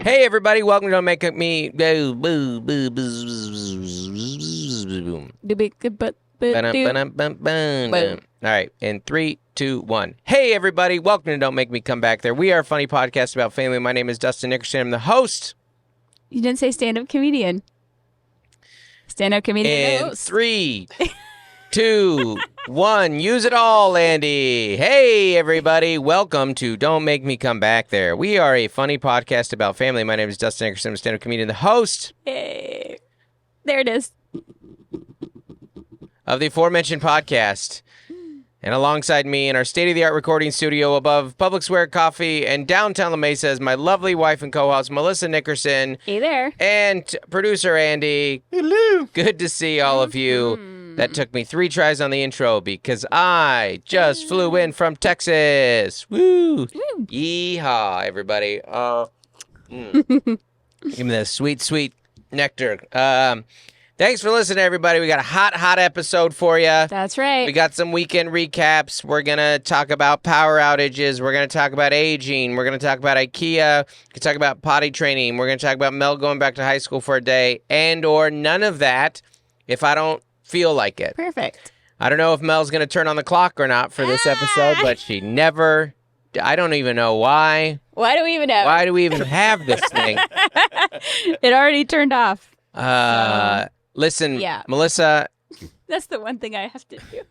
Hey everybody, welcome to Don't Make Me. All right, in 3, 2, 1. Hey everybody, welcome to Don't Make Me Come Back There. We are a funny podcast about family. My name is Dustin Nickerson. I'm the host. You didn't say stand-up comedian. Stand-up comedian. In 3, 2, 1. Use it all, Andy. Hey everybody, welcome to Don't Make Me Come Back There. We are a funny podcast about family. My name is Dustin Nickerson. I'm a stand-up comedian, the host. Hey. There it is. Of the aforementioned podcast. And alongside me in our state-of-the-art recording studio above Public Square Coffee and downtown La Mesa is my lovely wife and co-host, Melissa Nickerson. Hey there. And producer Andy. Hello. Good to see all of you. That took me 3 tries on the intro because I just flew in from Texas. Woo! Yeehaw, everybody. Give me the sweet, sweet nectar. Thanks for listening, everybody. We got a hot episode for you. That's right. We got some weekend recaps. We're going to talk about power outages. We're going to talk about aging. We're going to talk about Ikea. We can talk about potty training. We're going to talk about Mel going back to high school for a day and or none of that if I don't feel like it. Perfect. I don't know if Mel's going to turn on the clock or not for this episode, but she never... I don't even know why. Why do we even have Why do we even have this thing? It already turned off. Listen, Yeah. Melissa, That's the one thing I have to do.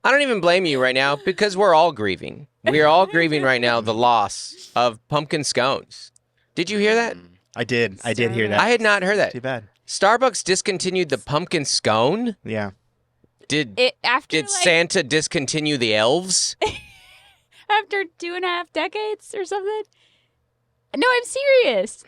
I don't even blame you right now because we're all grieving. We are all grieving right now the loss of pumpkin scones. Did you hear that? I did hear that. I had not heard that. Too bad. Starbucks discontinued the pumpkin scone? Yeah. Did After Santa discontinue the elves? after 2.5 decades or something? No, I'm serious.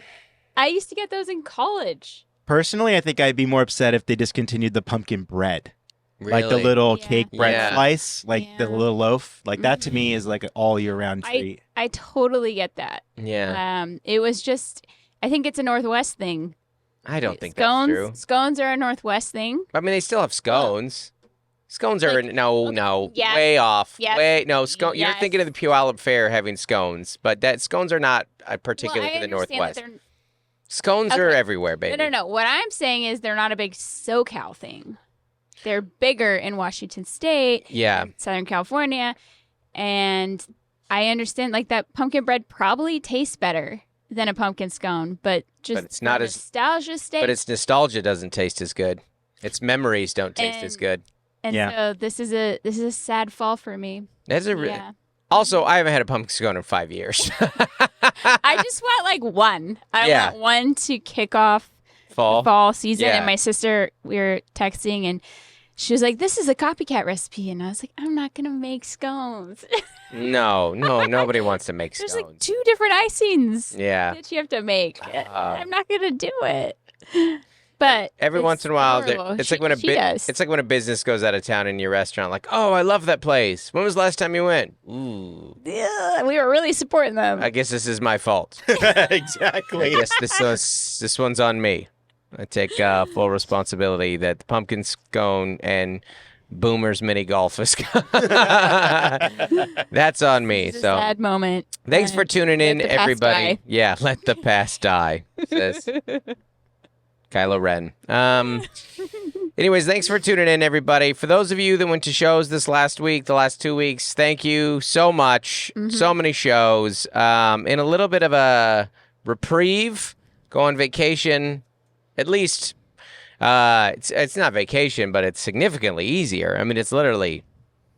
I used to get those in college. Personally, I think I'd be more upset if they discontinued the pumpkin bread. Really? Like the little Yeah. cake bread Yeah. slice, like the Yeah. little loaf. Like that to me is like an all year round treat. I totally get that. Yeah. It was just, I think it's a Northwest thing. I don't think scones, that's true. Scones are a Northwest thing. I mean, they still have scones. Scones are Like, no, yes, way off. yes, Way no scone. You're yes. thinking of the Puyallup Fair having scones, but that scones are not particularly Well, I for the understand Northwest. that they're- Scones are Okay. everywhere, baby. No. What I'm saying is they're not a big SoCal thing. They're bigger in Washington State, Yeah, Southern California, and I understand like that pumpkin bread probably tastes better than a pumpkin scone, but just it's not for as- nostalgia state. but its nostalgia doesn't taste as good. Its memories don't taste as And- good. and Yeah. so this is a sad fall for me. That's a Yeah. Also, I haven't had a pumpkin scone in 5 years. I just want like one. I Yeah. want one to kick off Fall. fall season. Yeah. And my sister, we were texting and she was like, "This is a copycat recipe." And I was like, "I'm not going to make scones." No, nobody wants to make There's scones. like 2 different icings Yeah. that you have to make. I'm not going to do it. But Every it's once in a while, adorable. it's like when She does. it's like when a business goes out of town in your restaurant. Like, oh, I love that place. When was the last time you went? Ooh, Yeah, we were really supporting them. I guess this is my fault. Exactly. Yes, this one's on me. I take full responsibility that the pumpkin scone and Boomer's mini golf is. That's on me. It's a So sad moment. thanks for tuning in, let the past everybody. die. Yeah, let the past die. Says Kylo Ren. Anyways, thanks for tuning in, everybody. For those of you that went to shows this last week, the last 2 weeks, thank you so much. So many shows. In a little bit of a reprieve, go on vacation. At least, it's not vacation, but it's significantly easier. I mean, it's literally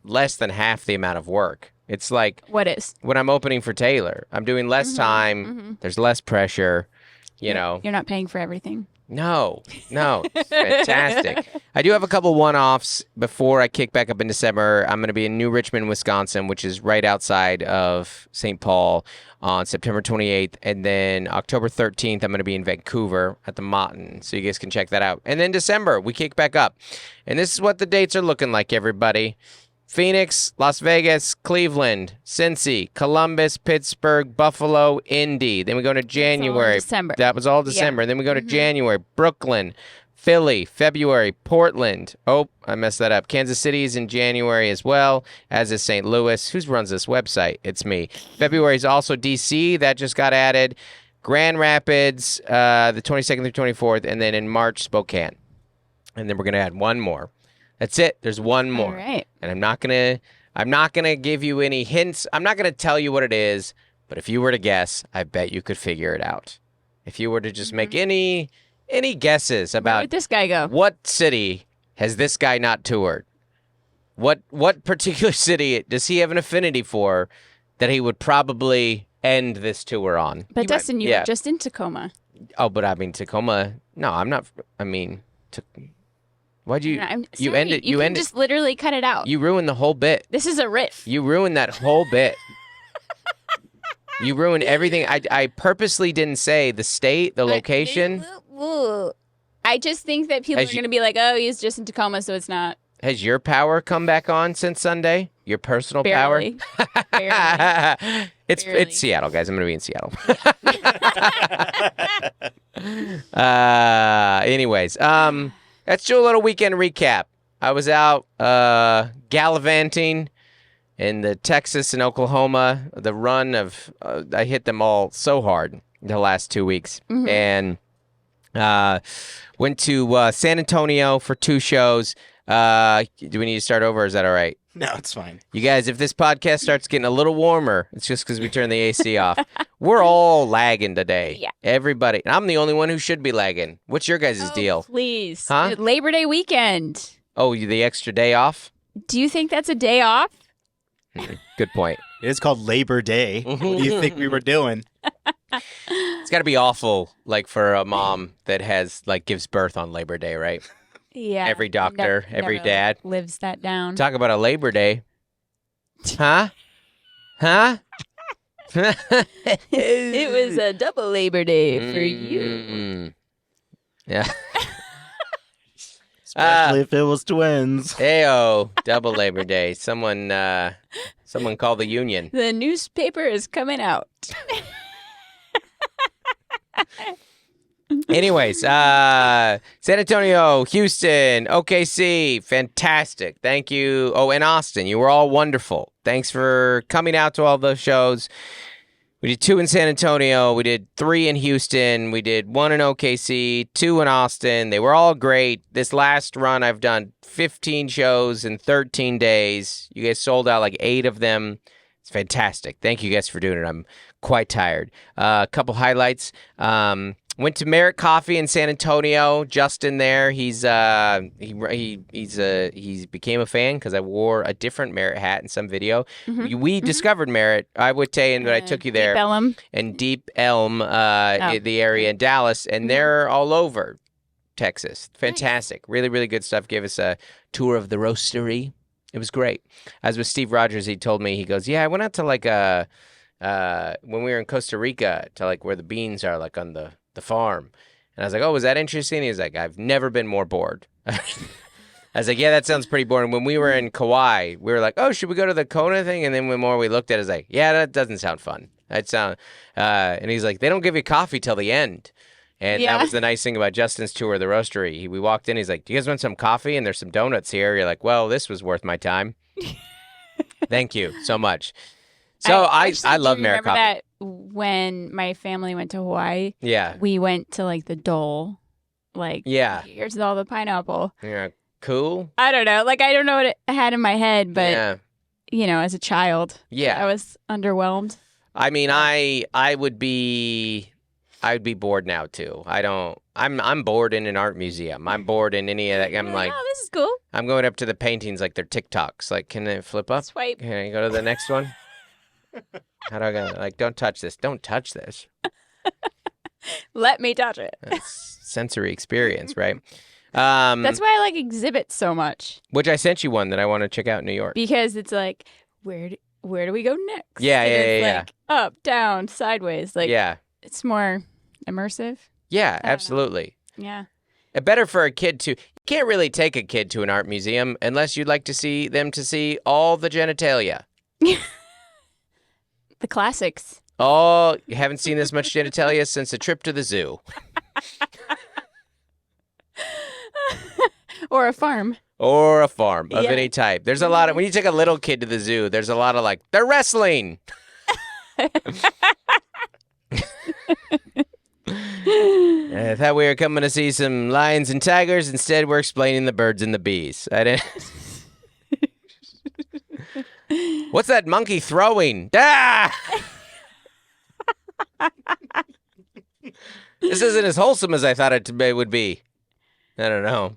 less than half the amount of work. It's like What is? when I'm opening for Taylor, I'm doing less time. There's less pressure. You know, You're not paying for everything. no, it's fantastic. I do have a couple one-offs before I kick back up in December. I'm going to be in New Richmond, Wisconsin, which is right outside of St. Paul on September 28th. And then October 13th, I'm going to be in Vancouver at the Mountain. So you guys can check that out. And then December, we kick back up. And this is what the dates are looking like, everybody. Phoenix, Las Vegas, Cleveland, Cincy, Columbus, Pittsburgh, Buffalo, Indy. Then we go to January. December. That was all December. Then we go to January, Brooklyn, Philly, February, Portland. Oh, I messed that up. Kansas City is in January as well, as is St. Louis. Who runs this website? It's me. February is also D.C. That just got added. Grand Rapids, the 22nd through 24th, and then in March, Spokane. And then we're gonna add one more. That's it. There's one more. All right. And I'm not gonna give you any hints. I'm not gonna tell you what it is. But if you were to guess, I bet you could figure it out. If you were to just make any guesses Where about would this guy go? what city has this guy not toured? What particular city does he have an affinity for that he would probably end this tour on? But Dustin, you were just in Tacoma. Oh, but I mean Tacoma. No, I'm not. I mean, why'd you? You ended. You can just literally cut it out. You ruined the whole bit. This is a riff. You ruined that whole bit. You ruined everything. I purposely didn't say the state, the location. I just think that people are going to be like, oh, he's just in Tacoma, so it's not. Has your power come back on since Sunday? Your personal Barely. power? Barely. It's Seattle, guys. I'm going to be in Seattle. Anyways, let's do a little weekend recap. I was out gallivanting in the Texas and Oklahoma. The run of I hit them all so hard the last 2 weeks, and went to San Antonio for 2 shows. Do we need to start over, or is that all right? No, it's fine. You guys, if this podcast starts getting a little warmer, it's just because we turned the AC off. We're all lagging today. Yeah. Everybody. And I'm the only one who should be lagging. What's your guys' deal? Please. Huh? Labor Day weekend. Oh, the extra day off? Do you think that's a day off? Good point. It is called Labor Day. What do you think we were doing? It's got to be awful, like, for a mom that gives birth on Labor Day, right? Yeah. Every doctor, every dad. lives that down. Talk about a Labor Day. Huh? Huh? It was a double Labor Day for you. Yeah. Especially if it was twins. Heyo, double Labor Day. Someone call the union. The newspaper is coming out. Anyways, San Antonio, Houston, OKC, fantastic. Thank you. Oh, and Austin, you were all wonderful. Thanks for coming out to all those shows. We did 2 in San Antonio. We did 3 in Houston. We did 1 in OKC, 2 in Austin. They were all great. This last run, I've done 15 shows in 13 days. You guys sold out like 8 of them. It's fantastic. Thank you guys for doing it. I'm quite tired. A couple highlights. Went to Merit Coffee in San Antonio. Justin there. He became a fan because I wore a different Merit hat in some video. We discovered Merit. I would tell you, but I took you there. Deep Elm. And Deep Elm, the area in Dallas, and they're all over Texas. Fantastic. Really, really good stuff. Gave us a tour of the roastery. It was great. As with Steve Rogers, he told me, he goes, yeah, I went out to like when we were in Costa Rica to like where the beans are, like on the farm. And I was like, oh, was that interesting? He was like, I've never been more bored. I was like, yeah, that sounds pretty boring. When we were in Kauai, we were like, oh, should we go to the Kona thing? And then when more we looked at it, I was like, yeah, that doesn't sound fun. And he's like, they don't give you coffee till the end. And that was the nice thing about Justin's tour of the roastery. We walked in, he's like, do you guys want some coffee? And there's some donuts here. You're like, well, this was worth my time. Thank you so much. So I love Merit Coffee. That when my family went to Hawaii, we went to like the Dole. Like, here's all the pineapple. Yeah, cool. I don't know. Like, I don't know what I had in my head, but you know, as a child, I was underwhelmed. I mean, I would be bored now too. I'm bored in an art museum. I'm bored in any of that. I'm like, oh, this is cool. I'm going up to the paintings like they're TikToks. Like, can it flip up? Swipe. Can I go to the next one? How do I go? Like, don't touch this. Don't touch this. Let me touch it. It's sensory experience, right? That's why I like exhibits so much. Which I sent you one that I want to check out in New York. Because it's like, where do we go next? Yeah, and yeah. Like up, down, sideways. Like, it's more immersive. Yeah, absolutely. Yeah. Better for a kid to. You can't really take a kid to an art museum unless you'd like to see all the genitalia. The classics. Oh, you haven't seen this much genitalia since a trip to the zoo. Or a farm. Or a farm of any type. There's a lot of, when you take a little kid to the zoo, there's a lot of like, they're wrestling. I thought we were coming to see some lions and tigers. Instead, we're explaining the birds and the bees. I didn't. What's that monkey throwing? Ah! This isn't as wholesome as I thought it would be. I don't know.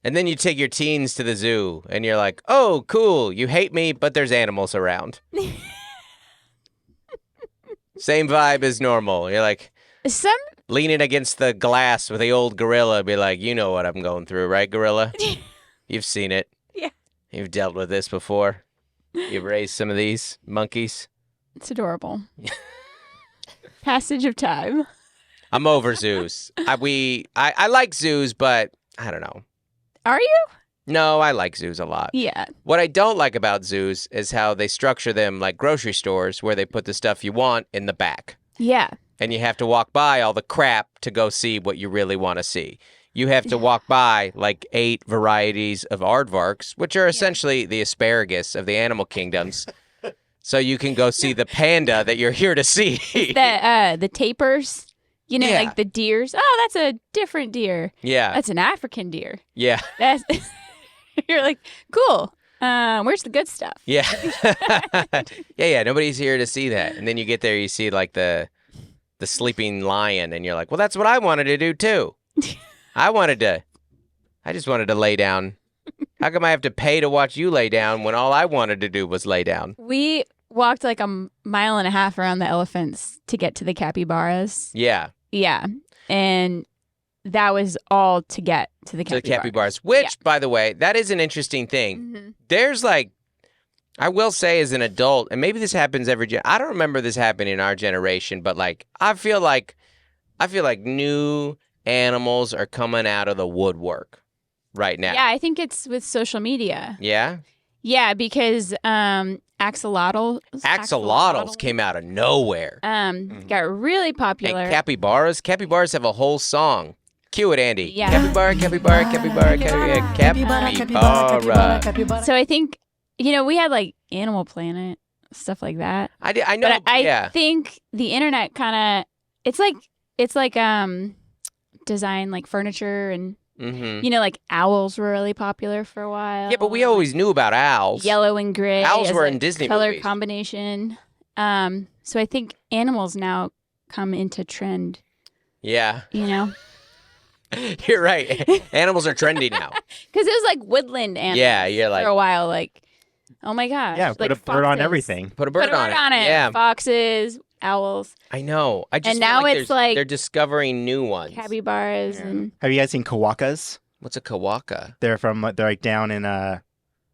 And then you take your teens to the zoo, and you're like, oh, cool. You hate me, but there's animals around. Same vibe as normal. You're like leaning against the glass with the old gorilla, be like, you know what I'm going through, right, gorilla? You've seen it. Yeah. You've dealt with this before. You've raised some of these monkeys. It's adorable. Passage of time. I'm over zoos. I like zoos, but I don't know. Are you? No, I like zoos a lot. Yeah. What I don't like about zoos is how they structure them like grocery stores where they put the stuff you want in the back. Yeah. And you have to walk by all the crap to go see what you really want to see. You have to walk by like 8 varieties of aardvarks, which are essentially the asparagus of the animal kingdoms. So you can go see the panda that you're here to see. The tapers, you know, Yeah. like the deers. Oh, that's a different deer. Yeah. That's an African deer. Yeah. That's you're like, cool. Where's the good stuff? Yeah. Yeah. Nobody's here to see that. And then you get there, you see like the sleeping lion, and you're like, well, that's what I wanted to do too. I just wanted to lay down. How come I have to pay to watch you lay down when all I wanted to do was lay down? We walked like a mile and a half around the elephants to get to the capybaras. Yeah. Yeah. And that was all to get to the To the capybaras. capybaras, which, by the way, that is an interesting thing. Mm-hmm. There's like, I will say as an adult, and maybe this happens I don't remember this happening in our generation, but like, I feel like new animals are coming out of the woodwork right now. Yeah, I think it's with social media. Yeah? Yeah, because Axolotls came out of nowhere. got really popular. And capybaras have a whole song. Cue it, Andy. Yeah. Capybara, capybara, capybara, capybara. So I think, you know, we had like Animal Planet, stuff like that. I know. But I yeah. think the internet kind of, it's like design like furniture and, Mm-hmm. you know, like owls were really popular for a while. Yeah, but we always knew about owls. Yellow and gray. Owls as were a in Disney color movies. combination. So I think animals now come into trend, Yeah. you know? You're right. Animals are trendy now. Because it was like woodland animals Yeah, you're like, for a while. Like, oh my gosh. Yeah, like put a bird on foxes. everything. put a bird, Put a bird on it. Yeah. Foxes, owls, I know. I just And feel now like it's like they're discovering new ones. capybaras, and Have you guys seen kawakas? What's a kawaka? They're like down in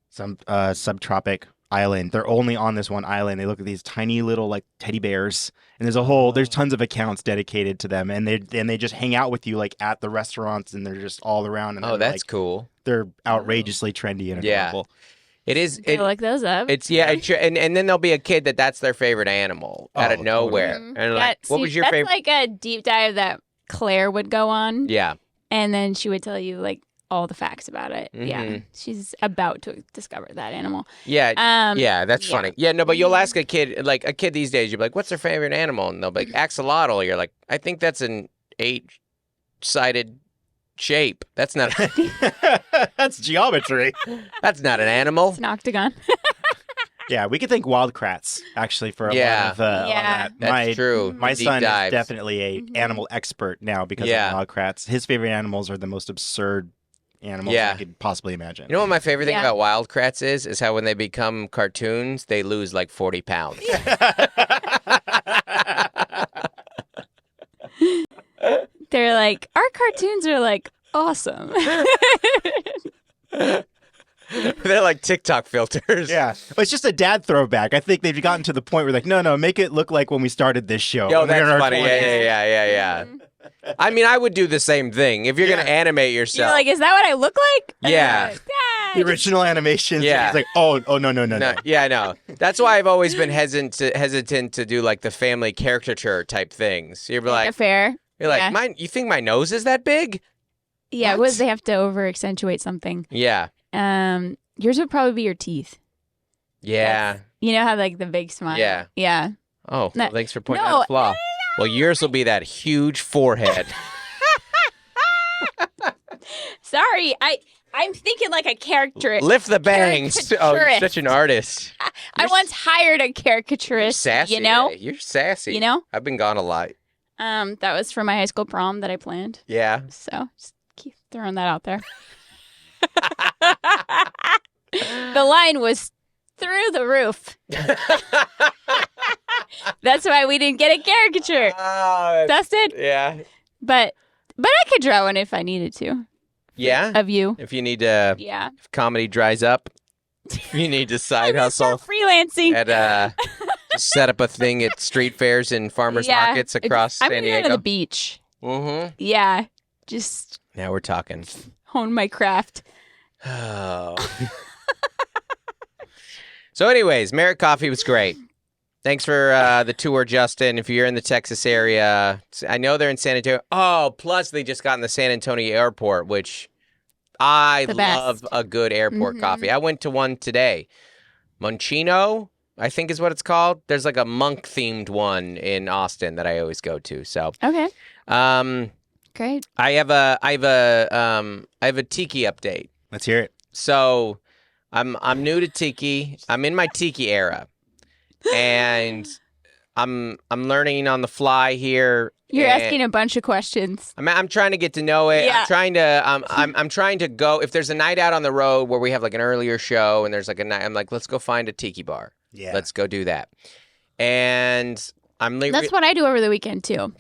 some subtropic island. They're only on this one island. They look at these tiny little like teddy bears, and there's tons of accounts dedicated to them, and they just hang out with you like at the restaurants, and they're just all around. And Oh, they're, that's like, cool. they're outrageously trendy and Yeah. adorable. It is. they'll look those up. It's and then there'll be a kid that's their favorite animal out of Oh, nowhere, Mhm. and like, what was your that's favorite? like a deep dive that Claire would go on, Yeah. and then she would tell you like all the facts about it. Yeah, Mhm. she's about to discover that animal. Yeah. Yeah, that's yeah. funny. Yeah, no, but you'll ask a kid these days, you'll be like, what's their favorite animal? And they'll be like, axolotl. You're like, I think that's an 8-sided shape. That's not That's geometry. that's not an animal. It's an octagon. Yeah, we could thank Wildcrats actually for a Yeah. lot of on Yeah. that. That's true. My Deep son dives. is definitely a Mhm. animal expert now because Yeah. of Wildcrats. His favorite animals are the most absurd animals Yeah. I could possibly imagine. You know what my favorite thing Yeah. about Wildcrats is how when they become cartoons, they lose like 40 pounds. They're like, our cartoons are like awesome. They're like TikTok filters. Yeah, but it's just a dad throwback. I think they've gotten to the point where like, no, make it look like when we started this show. Yo, when we were in that's our funny. 20s. Yeah. I mean, I would do the same thing. If you're going to animate You're yourself. like, is that what I look like? And Yeah. they're like, The original animations. Yeah. It's like, no. No, yeah, no. That's why I've always been hesitant to do like the family caricature type things. You're like, fair. Yeah. you think my nose is that big? Yeah, What? they have to over accentuate something. Yeah. Yours would probably be your teeth. Yeah. You know how like the big smile. Yeah. Yeah. Oh, No- thanks for pointing no, out a flaw. Well, yours will be that huge forehead. Sorry, I'm thinking like a character. Lift the bangs. Oh, you're Caricaturist. such an artist. I once hired a caricaturist. Sassy. You know. eh? You're sassy. You know. I've been gone a lot. That was for my high school prom that I planned. Yeah. So just keep throwing that out there. The line was through the roof. That's why we didn't get a caricature, Dustin. Yeah. But I could draw one if I needed to. Yeah. Of you. If you need to, Yeah. if comedy dries up, if you need to side I'm gonna hustle start freelancing. at just set up a thing at street fairs and farmers markets across I'm San gonna go to Diego. the beach. Mm-hmm. Yeah. Just Now we're talking. hone my craft. Oh. So, anyways, Merritt Coffee was great. Thanks for the tour, Justin. If you're in the Texas area, I know they're in San Antonio. Oh, plus they just got in the San Antonio airport, which I The best. love a good airport coffee. I went to one today. Monchino, I think is what it's called. There's like a monk-themed one in Austin that I always go to. So, Okay. um, Great. I have a Tiki update. Let's hear it. So, I'm new to Tiki. I'm in my Tiki era, and I'm learning on the fly here. You're and asking a bunch of questions. I'm trying to get to know it. Yeah. I'm trying to go. If there's a night out on the road where we have like an earlier show and there's like a night, I'm like, let's go find a Tiki bar. Yeah. Let's go do that. And That's what I do over the weekend too.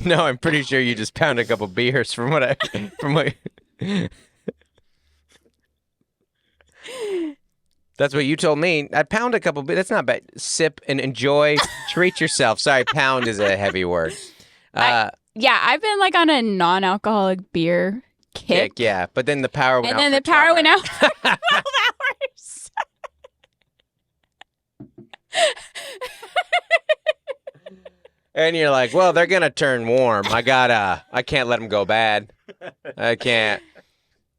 No, I'm pretty sure you just pound a couple beers from what. That's what you told me. I'd pound a couple, but that's not bad. Sip and enjoy. Treat yourself. Sorry, pound is a heavy word. Yeah, I've been like on a non-alcoholic beer kick. Yeah, but then the power went out. And then for the power 12 went out for 12 hours. And you're like, well, they're going to turn warm. I can't let them go bad. I can't.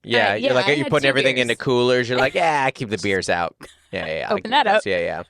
Yeah, yeah, I you're had putting 2 everything beers. into coolers. You're like, yeah, I keep the beers out. Yeah. I Open keep that up. those.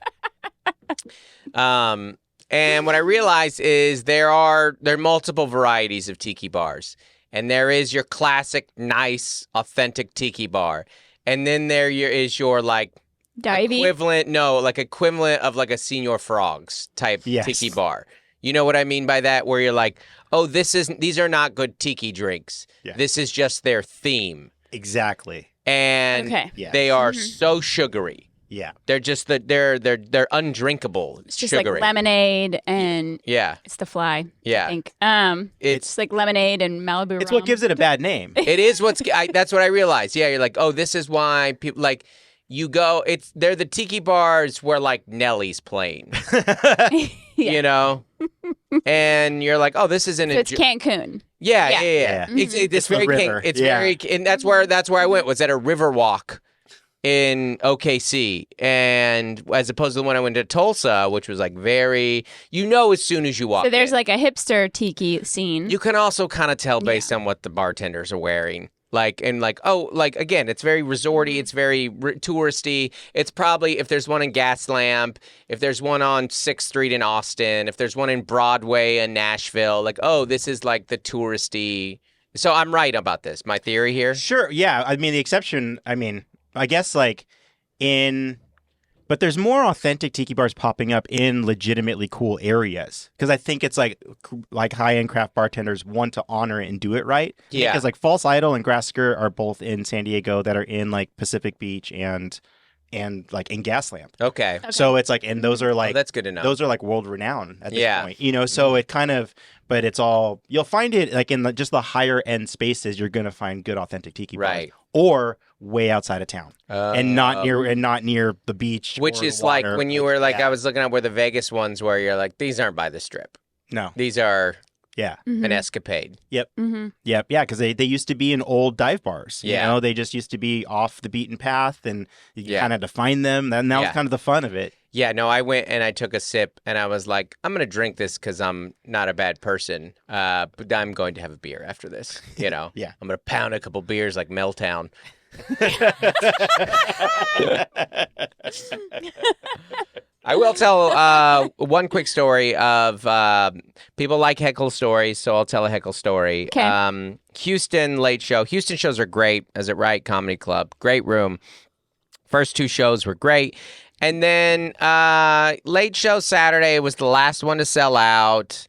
Yeah. And what I realized is there are multiple varieties of tiki bars. And there is your classic, nice, authentic tiki bar. And then is your like Divey. equivalent of like a Señor Frogs type Yes. tiki bar. You know what I mean by that? Where you're like, oh, these are not good tiki drinks. Yeah. This is just their theme. Exactly. And Okay. Yeah. they are so sugary. Yeah. They're just they're undrinkable. It's just sugary. like lemonade and Yeah. it's the fly. Yeah. I think. It's It's like lemonade and Malibu. It's rum. what gives it a bad name. it is that's what I realized. Yeah, you're like, oh, this is why people like you go. They're the tiki bars where like Nelly's playing. Yeah. You know. And you're like, oh, this isn't So it's Cancun. Yeah. Yeah. It's It's the very river. it's Yeah. very, and that's where I went. Was at a river walk in OKC, and as opposed to the one I went to Tulsa, which was like very, as soon as you walk. So there's in. like a hipster tiki scene. You can also kind of tell based on what the bartenders are wearing. Again, it's very resorty. It's very touristy. It's probably, if there's one in Gaslamp, if there's one on 6th Street in Austin, if there's one in Broadway in Nashville, like, oh, this is like the touristy. So I'm right about this. My theory here. Sure. Yeah. I mean, the exception, I guess but there's more authentic tiki bars popping up in legitimately cool areas. Because I think it's like high-end craft bartenders want to honor it and do it right. Yeah. Because like False Idol and Grass Skirt are both in San Diego that are in like Pacific Beach and like in Gaslamp. Okay. So it's like, and those are like, That's good to know. those are like world renowned at this Yeah. point, so it kind of, but it's all, you'll find it like in just the higher end spaces, you're going to find good authentic tiki bars. Right. Or way outside of town and not near the beach. Which or is the like water. when you were like, yeah. I was looking at where the Vegas ones where you're like, these aren't by the strip. No. These are Yeah. an escapade. Mm-hmm. Yep. Yeah. Because they used to be in old dive bars. Yeah. They just used to be off the beaten path and you Yeah. kind of define them. And that was Yeah. kind of the fun of it. Yeah, no, I went and I took a sip and I was like, I'm going to drink this because I'm not a bad person, but I'm going to have a beer after this, Yeah. I'm going to pound a couple beers like Meltdown. I will tell one quick story of people like heckle stories, so I'll tell a heckle story. Okay. Houston late show. Houston shows are great, as it right comedy club. Great room. First 2 shows were great. And then late show Saturday was the last one to sell out.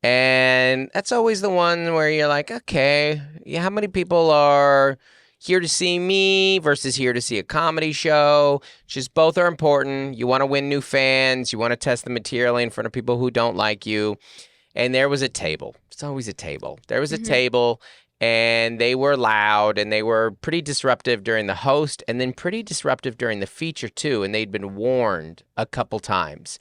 And that's always the one where you're like, okay, how many people are here to see me versus here to see a comedy show? Just both are important. You want to win new fans. You want to test the material in front of people who don't like you. And there was a table. It's always a table. There was a table, and they were loud, and they were pretty disruptive during the host, and then pretty disruptive during the feature too. And they'd been warned a couple times.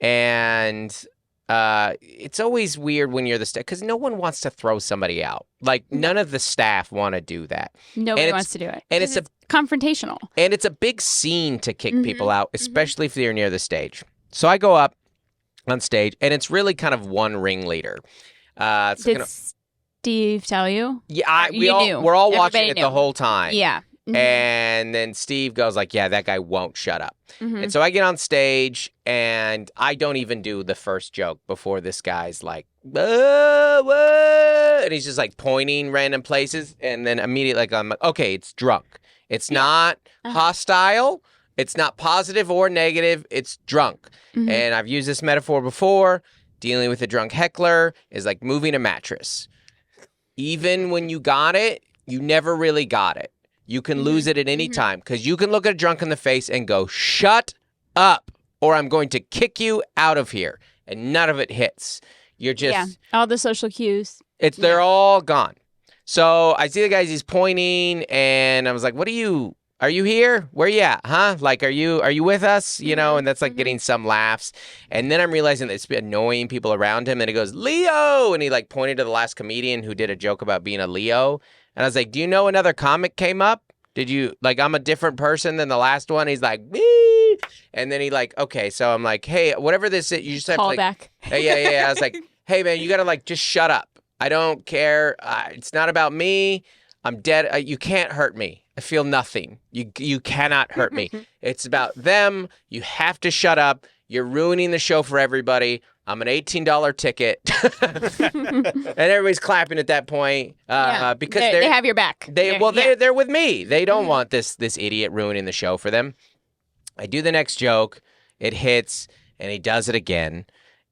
And it's always weird when you're the staff because no one wants to throw somebody out. Like none of the staff want to do that. Nobody wants to do it. And it's confrontational. And it's a big scene to kick people out, especially if they're near the stage. So I go up on stage, and it's really kind of one ringleader. Did Steve tell you? Yeah, knew. we're all watching Everybody it knew. the whole time. Yeah. And then Steve goes like, yeah, that guy won't shut up. Mm-hmm. And so I get on stage, and I don't even do the first joke before this guy's like, whoa, and he's just like pointing random places. And then immediately like, I'm like, okay, it's drunk. It's not hostile. It's not positive or negative. It's drunk. And I've used this metaphor before. Dealing with a drunk heckler is like moving a mattress. Even when you got it, you never really got it. You can lose it at any time because you can look at a drunk in the face and go, shut up, or I'm going to kick you out of here. And none of it hits. You're just... all the social cues. They're all gone. So I see the guys, he's pointing, and I was like, are you here? Where you at? Huh? Like, are you with us? You know, and that's like getting some laughs. And then I'm realizing that it's annoying people around him. And he goes, Leo. And he like pointed to the last comedian who did a joke about being a Leo. And I was like, do you know another comic came up? Did you, like, I'm a different person than the last one? He's like, Wee! And then he like, okay. So I'm like, hey, whatever this is, you just have Call to like, back. yeah. I was like, hey man, you got to like, just shut up. I don't care. It's not about me. I'm dead. You can't hurt me. I feel nothing. You cannot hurt me. It's about them. You have to shut up. You're ruining the show for everybody. I'm an $18 ticket. And everybody's clapping at that point because they have your back. They're with me. They don't want this idiot ruining the show for them. I do the next joke. It hits, and he does it again.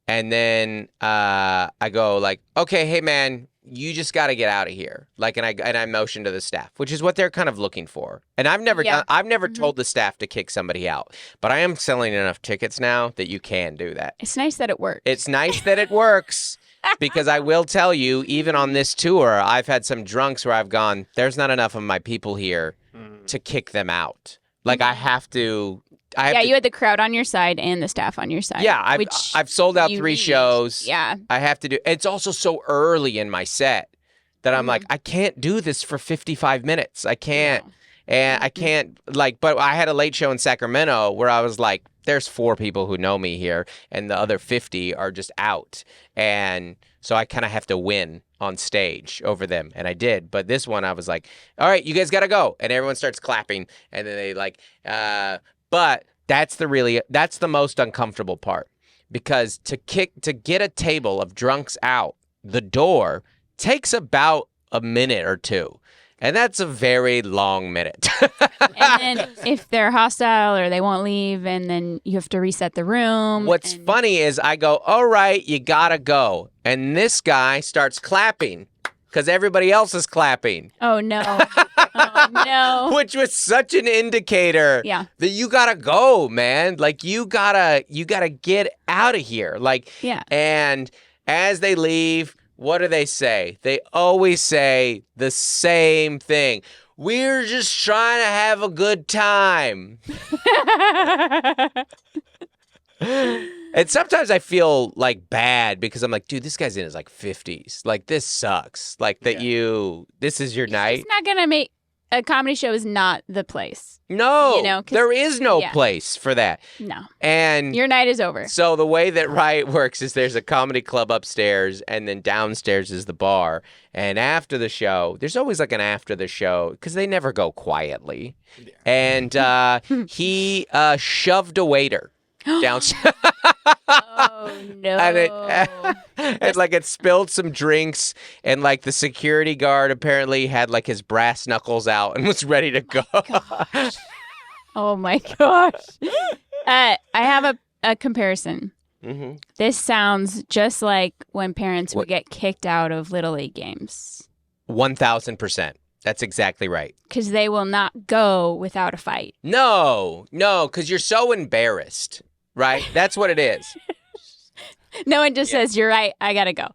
And then I go like, okay, hey man, you just got to get out of here. Like, and I motion to the staff, which is what they're kind of looking for. And I've never told the staff to kick somebody out, but I am selling enough tickets now that you can do that. It's nice that it works. It's nice that it works because I will tell you, even on this tour, I've had some drunks where I've gone, there's not enough of my people here to kick them out. Like I have to. You had the crowd on your side and the staff on your side. Yeah, I've sold out 3 shows. Yeah. I have to do. It's also so early in my set that I'm like, I can't do this for 55 minutes. I can't. No. And I can't, like, but I had a late show in Sacramento where I was like, there's 4 people who know me here, and the other 50 are just out. And so I kind of have to win on stage over them. And I did. But this one, I was like, all right, you guys got to go. And everyone starts clapping. And then they like, but that's the most uncomfortable part, because to get a table of drunks out the door takes about a minute or 2. And that's a very long minute. And then if they're hostile or they won't leave, and then you have to reset the room. What's funny is I go, all right, you gotta go. And this guy starts clapping because everybody else is clapping. Oh, no. Oh, no. Which was such an indicator that you gotta go, man. Like you gotta get out of here. Like, and as they leave, what do they say? They always say the same thing. We're just trying to have a good time. And sometimes I feel like bad because I'm like, dude, this guy's in his like 50s. Like this sucks. Like that this is your night. It's not gonna make a comedy show is not the place. No, You know, 'cause- there is no yeah. place for that. No. And Your night is over. so the way that Riot works is there's a comedy club upstairs, and then downstairs is the bar. And after the show, there's always like an after the show because they never go quietly. And he shoved a waiter downstairs. Oh, no. And like it spilled some drinks, and like the security guard apparently had like his brass knuckles out and was ready to go. Oh, my gosh. I have a comparison. Mm-hmm. This sounds just like when parents would get kicked out of Little League games. 1,000%. That's exactly right. Because they will not go without a fight. No, because you're so embarrassed, right? That's what it is. No one just says, you're right, I gotta go.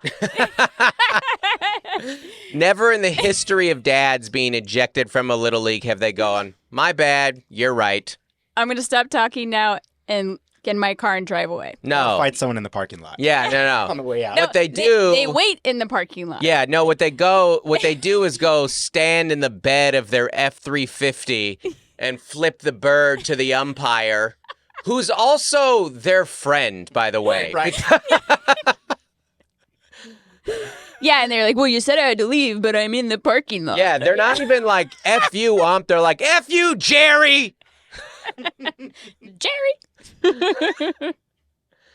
Never in the history of dads being ejected from a Little League have they gone, my bad, you're right. I'm gonna stop talking now and get in my car and drive away. No. Fight someone in the parking lot. Yeah, no. On the way out. No, What they do... They wait in the parking lot. Yeah, no, what they do is go stand in the bed of their F-350 and flip the bird to the umpire, who's also their friend, by the way. Right. Yeah, and they're like, well, you said I had to leave, but I'm in the parking lot. Yeah, they're not even like, F you, ump. They're like, F you, Jerry. Jerry.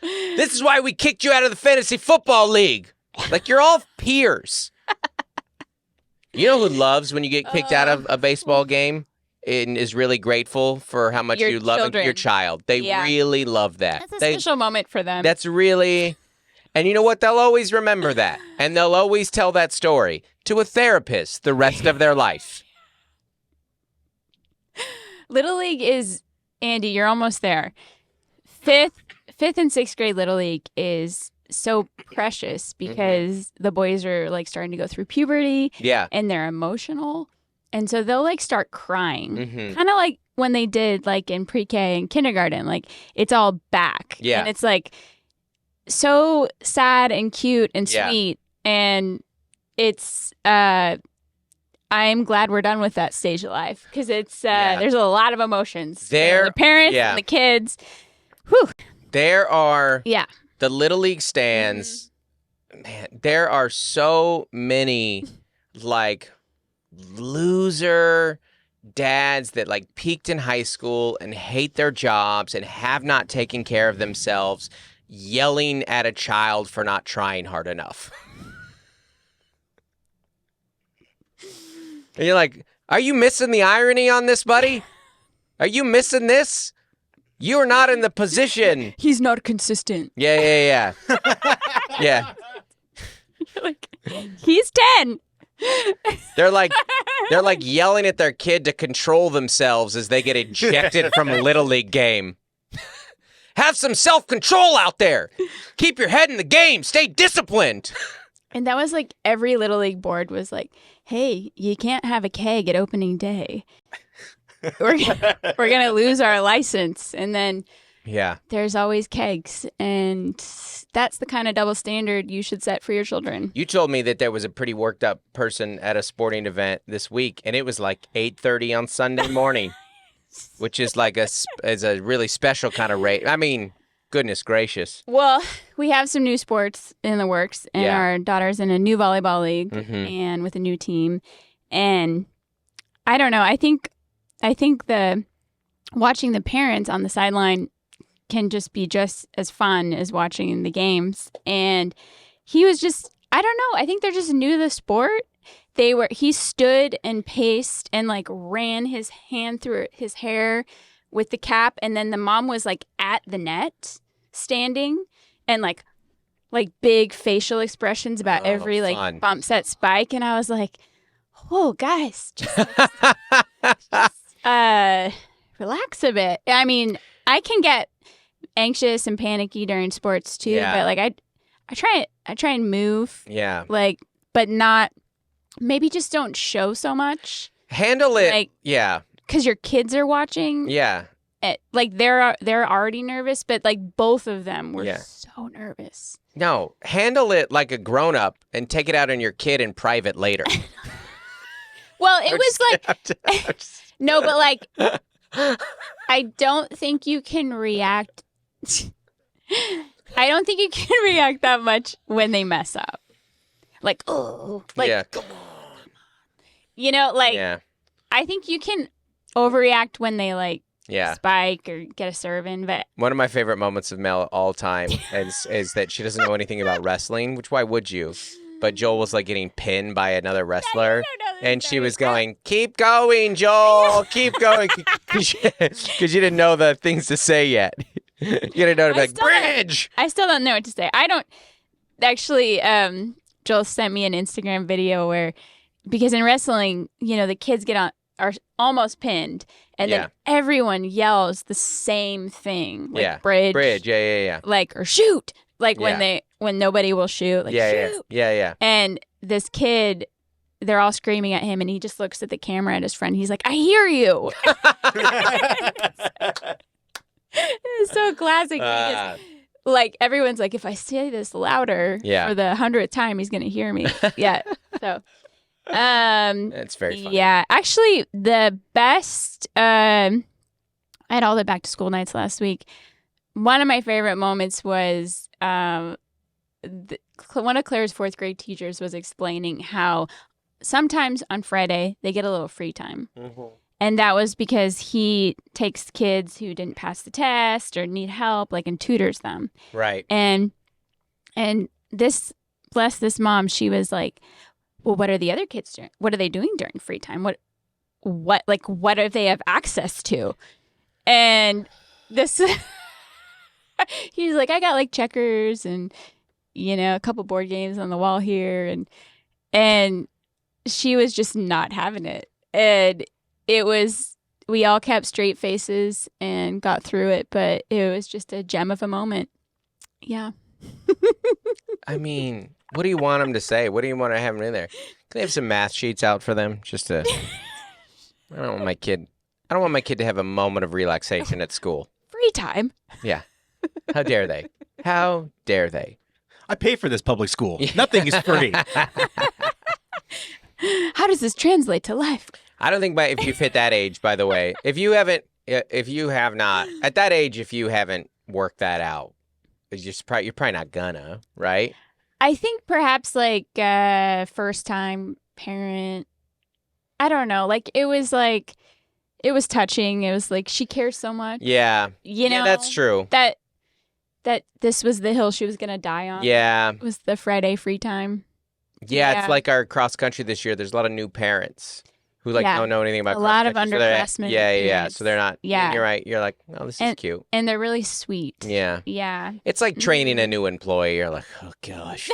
This is why we kicked you out of the fantasy football league. Like, you're all peers. You know who loves when you get kicked out of a baseball game and is really grateful for how much Your you love children. your child? They Yeah. really love that. That's a special moment for them. That's really... And you know what? They'll always remember that. And they'll always tell that story to a therapist the rest of their life. Little League is, Andy, you're almost there. Fifth and sixth grade Little League is so precious because the boys are like starting to go through puberty Yeah. and they're emotional. And so they'll like start crying. Mm-hmm. Kind of like when they did like in pre-K and kindergarten, like it's all back. Yeah. And it's like so sad and cute and Yeah. sweet. And it's, I'm glad we're done with that stage of life because it's, there's a lot of emotions. There- the parents yeah. and the kids. Whew. There are Yeah. the Little League stands. Man, there are so many like loser dads that like peaked in high school and hate their jobs and have not taken care of themselves, yelling at a child for not trying hard enough. And you're like, are you missing the irony on this, buddy? Are you missing this? You are not in the position. He's not consistent. Yeah. Yeah. Like, he's 10. They're like yelling at their kid to control themselves as they get ejected from a Little League game. Have some self-control out there. Keep your head in the game. Stay disciplined. And that was like every Little League board was like, hey, you can't have a keg at opening day. We're going to lose our license. And then Yeah. there's always kegs. And that's the kind of double standard you should set for your children. You told me that there was a pretty worked up person at a sporting event this week, and it was like 8:30 on Sunday morning, which is like is a really special kind of rate. I mean, goodness gracious. Well, we have some new sports in the works, and Yeah. our daughter's in a new volleyball league Mhm. and with a new team. And I don't know. I think the watching the parents on the sideline can just be just as fun as watching the games. And he was just, I don't know. I think they're just new to the sport. He stood and paced and like ran his hand through his hair with the cap. And then the mom was like at the net standing and like big facial expressions about Oh, every like fun. bump set spike. And I was like, whoa, guys, just relax a bit. I mean, I can get anxious and panicky during sports too, Yeah. but like I try and move, Yeah. like, but not, maybe just don't show so much Handle it. Like- Yeah. because your kids are watching. Yeah. Like they're already nervous, but like both of them were Yeah. so nervous. No, handle it like a grown up and take it out on your kid in private later. Well, it I'm was just- like I'm just- no, but like I don't think you can react. I don't think you can react that much when they mess up. Like, oh, like, yeah. you know, like Yeah. I think you can overreact when they like Yeah. spike or get a serve in, but One of my favorite moments of Mel all time is that she doesn't know anything about wrestling, which why would you? But Joel was like getting pinned by another wrestler. And she was going, keep going, Joel, keep going. Because you didn't know the things to say yet. You didn't know to be like, bridge. I still don't know what to say. I don't actually. Joel sent me an Instagram video where, because in wrestling, you know, the kids are almost pinned, and then everyone yells the same thing, like bridge, yeah. like or shoot, like when nobody will shoot, like shoot, yeah. And this kid, they're all screaming at him, and he just looks at the camera at his friend. He's like, "I hear you." It's so classic. Because, like everyone's like, if I say this louder for the 100th time, he's gonna hear me. Yeah. So, it's very funny. Yeah, actually, the best. I had all the back to school nights last week. One of my favorite moments was one of Claire's fourth grade teachers was explaining how sometimes on Friday they get a little free time. Mm-hmm. And that was because he takes kids who didn't pass the test or need help, like, and tutors them. Right. And this, bless this mom, she was like, well, what are the other kids doing? What are they doing during free time? What do they have access to? And this, he's like, I got like checkers and, you know, a couple board games on the wall here. And she was just not having it. And we all kept straight faces and got through it, but it was just a gem of a moment. Yeah. I mean, what do you want them to say? What do you want to have them in there? Can they have some math sheets out for them? Just to, I don't want my kid to have a moment of relaxation at school. Free time. Yeah. How dare they? How dare they? I pay for this public school. Nothing is free. How does this translate to life? I don't think if you've hit that age, by the way, if you have not, at that age, if you haven't worked that out, you're probably not gonna, right? I think perhaps like first time parent, I don't know, like it was touching. It was like she cares so much. Yeah. You know, that's true. That this was the hill she was gonna die on. Yeah. It was the Friday free time. Yeah, it's like our cross country this year. There's a lot of new parents who don't know anything about a lot of cross-country, underclassmen. Yeah. So they're not. Yeah, you're right. You're like, oh, this is cute, and they're really sweet. Yeah. Yeah. It's like training a new employee. You're like, oh gosh.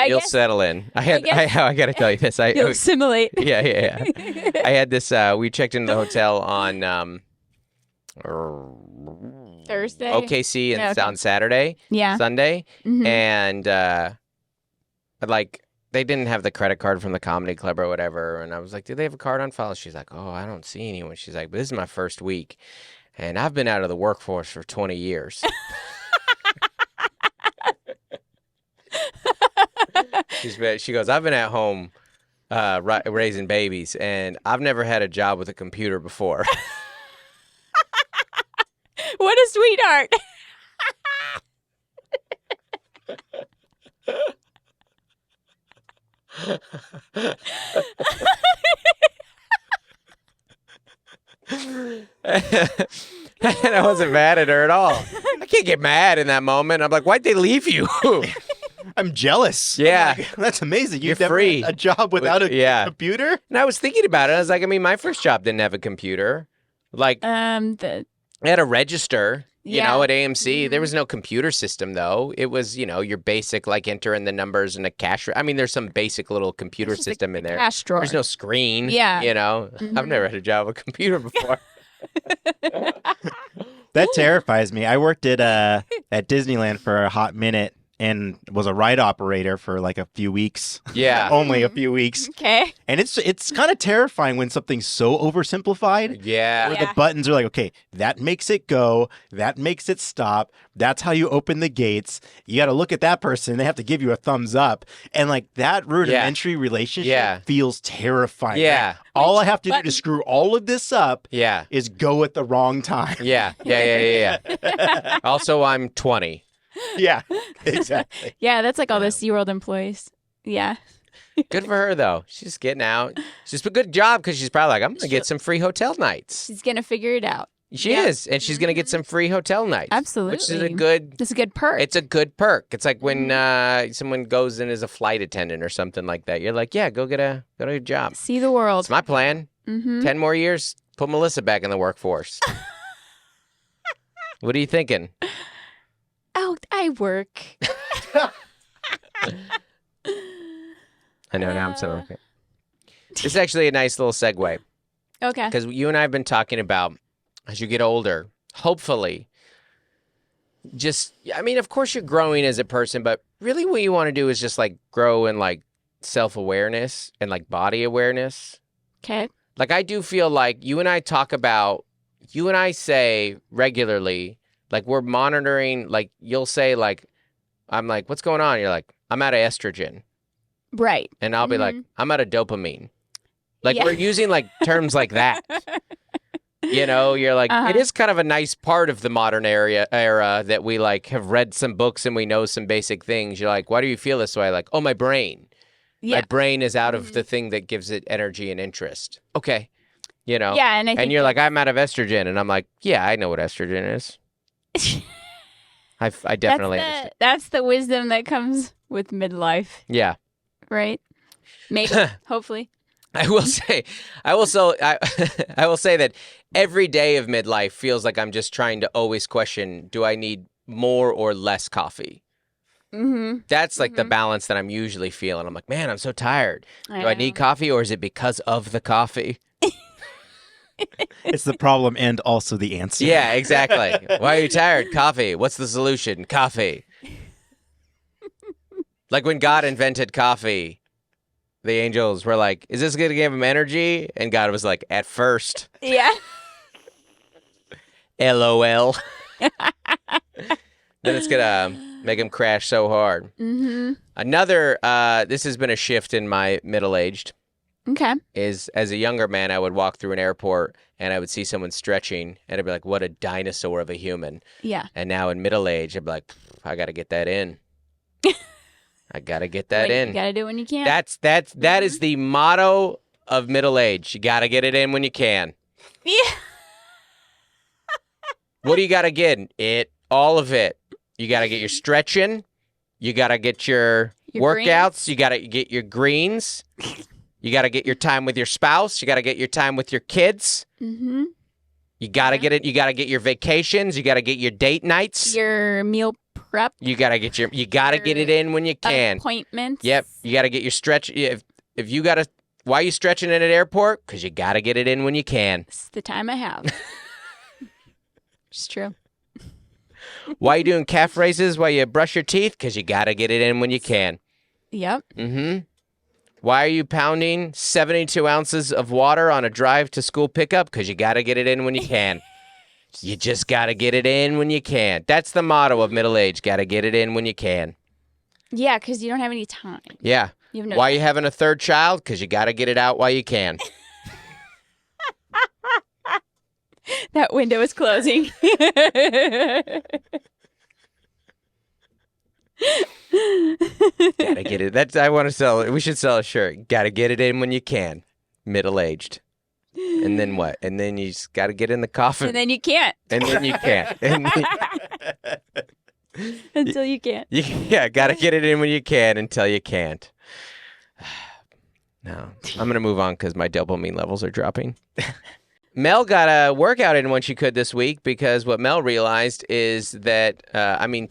You'll settle in. I got to tell you this. You'll assimilate. Yeah. I had this. We checked into the hotel on Thursday, OKC, and on Saturday, Sunday, and they didn't have the credit card from the comedy club or whatever, and I was like, do they have a card on file? She's like, oh, I don't see anyone. She's like, but this is my first week, and I've been out of the workforce for 20 years. She goes, I've been at home raising babies, and I've never had a job with a computer before. What a sweetheart. And I wasn't mad at her at all. I can't get mad in that moment. I'm like, why'd they leave you? I'm jealous. Yeah. Like, that's amazing. You're free. Had a job without a computer? And I was thinking about it. I was like, I mean, my first job didn't have a computer. Like, I had a register, you know, at AMC. There was no computer system, though. It was, you know, your basic, like, entering the numbers in a cash. I mean, there's some basic little computer system in there. Cash drawer. There's no screen. Yeah. You know, I've never had a job with a computer before. That terrifies me. I worked at Disneyland for a hot minute, and was a ride operator for like a few weeks. Yeah. Only a few weeks. Okay. And it's kind of terrifying when something's so oversimplified. Yeah. Where the buttons are like, okay, that makes it go, that makes it stop, that's how you open the gates. You got to look at that person, they have to give you a thumbs up. And like that rudimentary relationship feels terrifying. Yeah. Like, all I have to do button? to screw all of this up Yeah. is go at the wrong time. Yeah. Also, I'm 20. Yeah, exactly. Yeah, that's like all the SeaWorld employees. Yeah. Good for her, though. She's getting out. She's a good job because she's probably like, I'm going to get some free hotel nights. She's going to figure it out. She is. And she's going to get some free hotel nights. Absolutely. Which is a good... That's a good perk. It's a good perk. It's like when someone goes in as a flight attendant or something like that. You're like, yeah, go get a job. See the world. It's my plan. Mm-hmm. 10 more years, put Melissa back in the workforce. What are you thinking? Oh, I work. I know, now I'm so okay. This is actually a nice little segue Okay. because you and I have been talking about as you get older, hopefully, of course you're growing as a person, but really what you want to do is just like grow in like self-awareness and like body awareness. Okay. Like I do feel like you and I say regularly, like we're monitoring, like you'll say like, I'm like, what's going on? You're like, I'm out of estrogen. Right. And I'll be like, I'm out of dopamine. Like we're using like terms like that. You know, you're like, it is kind of a nice part of the modern era that we like have read some books and we know some basic things. You're like, why do you feel this way? Like, oh, my brain. Yeah. My brain is out of the thing that gives it energy and interest. Okay. You know? Yeah. And I think you're like, I'm out of estrogen. And I'm like, yeah, I know what estrogen is. I definitely understand. That's the wisdom that comes with midlife, Yeah. right? Maybe. Hopefully. I will say that every day of midlife feels like I'm just trying to always question, do I need more or less coffee? Mm-hmm. That's like the balance that I'm usually feeling. I'm like, man, I'm so tired. Do I need coffee or is it because of the coffee? It's the problem and also the answer. Yeah, exactly. Why are you tired? Coffee. What's the solution? Coffee. Like when God invented coffee, the angels were like, is this going to give him energy? And God was like, at first. Yeah. LOL. Then it's going to make him crash so hard. Mm-hmm. Another, this has been a shift in my middle-aged, Okay. is as a younger man, I would walk through an airport and I would see someone stretching and I'd be like, what a dinosaur of a human. Yeah. And now in middle age, I'd be like, I got to get that in. I got to get that in. You got to do it when you can. That is the motto of middle age. You got to get it in when you can. Yeah. What do you got to get? All of it. You got to get your stretching. You got to get your workouts. Greens. You got to get your greens. You got to get your time with your spouse. You got to get your time with your kids. Mm-hmm. You got to get it. You got to get your vacations. You got to get your date nights. Your meal prep. You got to get you got to get it in when you can. Appointments. Yep. You got to get your stretch. If you got to, why are you stretching at an airport? Because you got to get it in when you can. It's the time I have. It's true. Why are you doing calf raises while you brush your teeth? Because you got to get it in when you can. Yep. Mm-hmm. Why are you pounding 72 ounces of water on a drive to school pickup? Because you got to get it in when you can. You just got to get it in when you can. That's the motto of middle age. Got to get it in when you can. Yeah, because you don't have any time. Yeah. You have no Why are you having a third child? Because you got to get it out while you can. That window is closing. Gotta get it. I want to sell it. We should sell a shirt. Gotta get it in when you can. Middle aged. And then what? And then you just gotta get in the coffin. And then you can't. And then you can't. Until you can't. Yeah, gotta get it in when you can until you can't. No, I'm gonna move on because my dopamine levels are dropping. Mel got a workout in when she could this week because what Mel realized is that I mean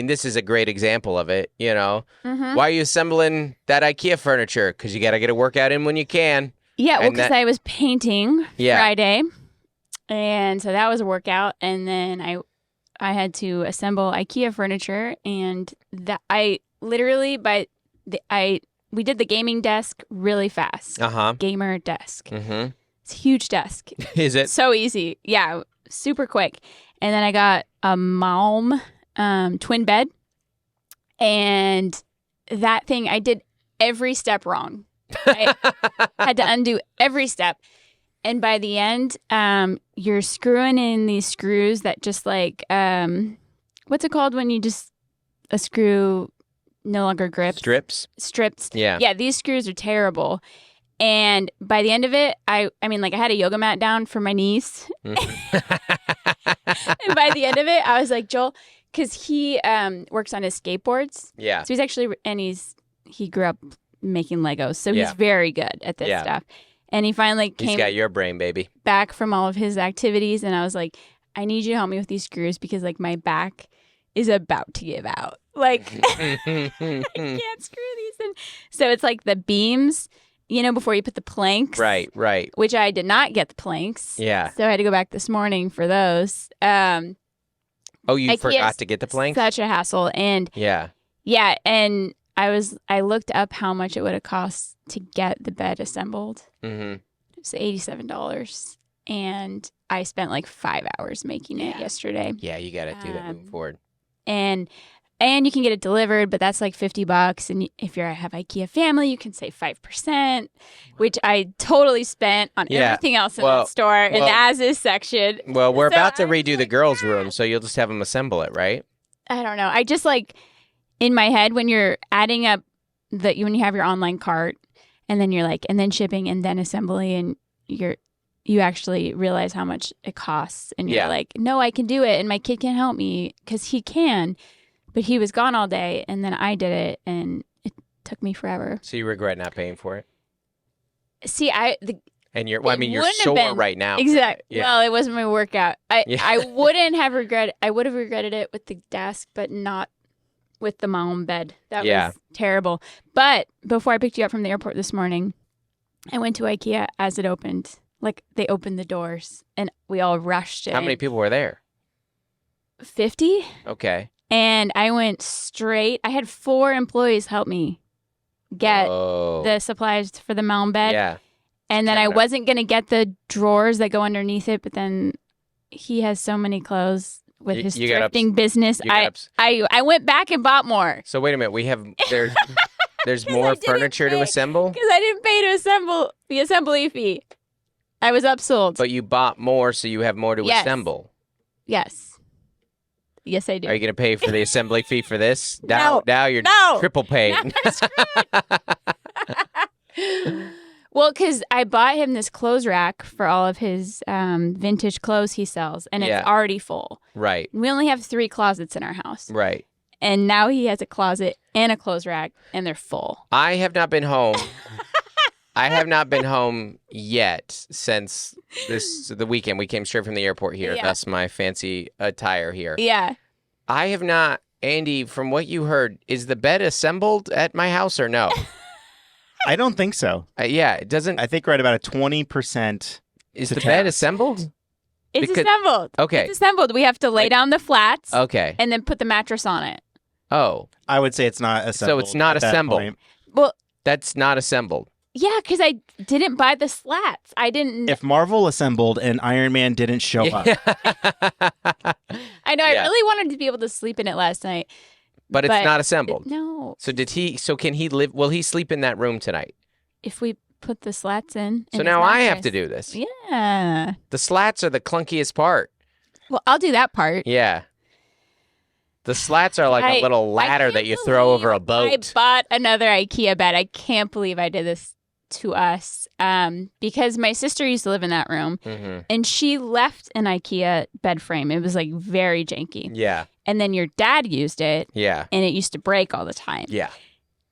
this is a great example of it. You know, Why are you assembling that IKEA furniture? Because you got to get a workout in when you can. Yeah, well, because I was painting Yeah. Friday, and so that was a workout. And then I had to assemble IKEA furniture, and that I literally we did the gaming desk really fast. Gamer desk. Mm-hmm. It's a huge desk. Is it? So easy. Yeah, super quick. And then I got a Malm twin bed, and that thing, I did every step wrong. I had to undo every step. And by the end, you're screwing in these screws that just like, what's it called when you just, a screw no longer grips? Strips. Yeah. Yeah, these screws are terrible. And by the end of it, I mean, like I had a yoga mat down for my knees. And by the end of it, I was like, Joel, because he works on his skateboards. Yeah. So he's actually, and he grew up making Legos. So he's very good at this stuff. And he finally came. He's got your brain, baby. Back from all of his activities. And I was like, I need you to help me with these screws because like my back is about to give out. Like, I can't screw these in. So it's like the beams, before you put the planks. Right. Which I did not get the planks. Yeah. So I had to go back this morning for those. You forgot to get the planks? Such a hassle. And yeah. And I looked up how much it would have cost to get the bed assembled. Mm-hmm. It was $87. And I spent like 5 hours making it yesterday. Yeah, you got to do that moving forward. And you can get it delivered, but that's like $50. And if you have IKEA family, you can save 5%, which I totally spent on everything else in that store in the as-is section. Well, we're about to redo the girls' room, so you'll just have them assemble it, right? I don't know. I just like, in my head, when you're adding up when you have your online cart, and then you're like, and then shipping, and then assembly, and you actually realize how much it costs, and you're like, no, I can do it, and my kid can help me because he can. But he was gone all day, and then I did it, and it took me forever. So you regret not paying for it? See, you're sore right now. Exactly. Yeah. Well, it wasn't my workout. I wouldn't have regretted. I would have regretted it with the desk, but not with the Malm bed. That was terrible. But before I picked you up from the airport this morning, I went to IKEA as it opened. Like they opened the doors, and we all rushed in. How many people were there? 50. Okay. And I went straight. I had 4 employees help me get the supplies for the Malm bed. Yeah. And then I wasn't going to get the drawers that go underneath it, but then he has so many clothes with his thrifting business. I went back and bought more. So wait a minute. There's more furniture to assemble? Because I didn't pay to assemble the assembly fee. I was upsold. But you bought more, so you have more to assemble. Yes. Yes, I do. Are you going to pay for the assembly fee for this? No. Now you're triple paying. Well, because I bought him this clothes rack for all of his vintage clothes he sells, and it's already full. Right. We only have 3 closets in our house. Right. And now he has a closet and a clothes rack, and they're full. I have not been home. I have not been home yet since the weekend. We came straight from the airport here. That's my fancy attire here. Yeah. I have not. Andy, from what you heard, is the bed assembled at my house or no? I don't think so. It doesn't. I think right about a 20%. Is the bed assembled? It's assembled. Okay. It's assembled. We have to lay down the flats. Okay. And then put the mattress on it. Oh. I would say it's not assembled. So it's not assembled. Well, that's not assembled. Yeah, because I didn't buy the slats. I didn't. If Marvel assembled and Iron Man didn't show up. I know. I really wanted to be able to sleep in it last night. But it's not assembled. No. So can he live? Will he sleep in that room tonight? If we put the slats in. So now I have to do this. Yeah. The slats are the clunkiest part. Well, I'll do that part. Yeah. The slats are like a little ladder that you throw over a boat. I bought another IKEA bed. I can't believe I did this to us because my sister used to live in that room, and she left an IKEA bed frame. It was like very janky. Yeah. And then your dad used it. Yeah. And it used to break all the time. Yeah.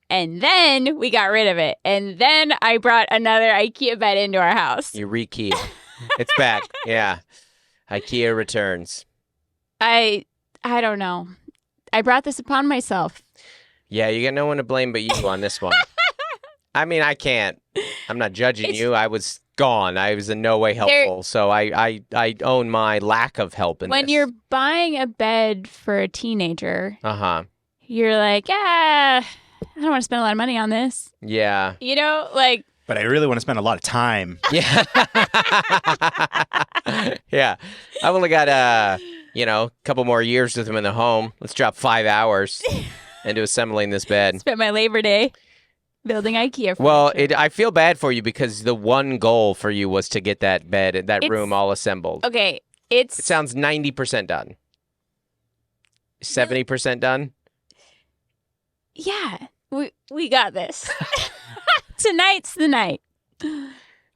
And then we got rid of it. And then I brought another IKEA bed into our house. You re-key it. It's back. Yeah. IKEA returns. I don't know. I brought this upon myself. Yeah, you got no one to blame but you on this one. I mean, I can't. I'm not judging you. I was gone. I was in no way helpful. So I own my lack of help in When this. you're buying a bed for a teenager, Uh-huh. you're like, I don't want to spend a lot of money on this. Yeah. You know, like, But I really want to spend a lot of time. Yeah. Yeah. I've only got a couple more years with him in the home. Let's drop 5 hours into assembling this bed. spent my Labor Day building IKEA furniture. Well, I feel bad for you because the one goal for you was to get that bed, that room all assembled. Okay, It sounds 90% done. 70% done? Yeah, we got this. Tonight's the night.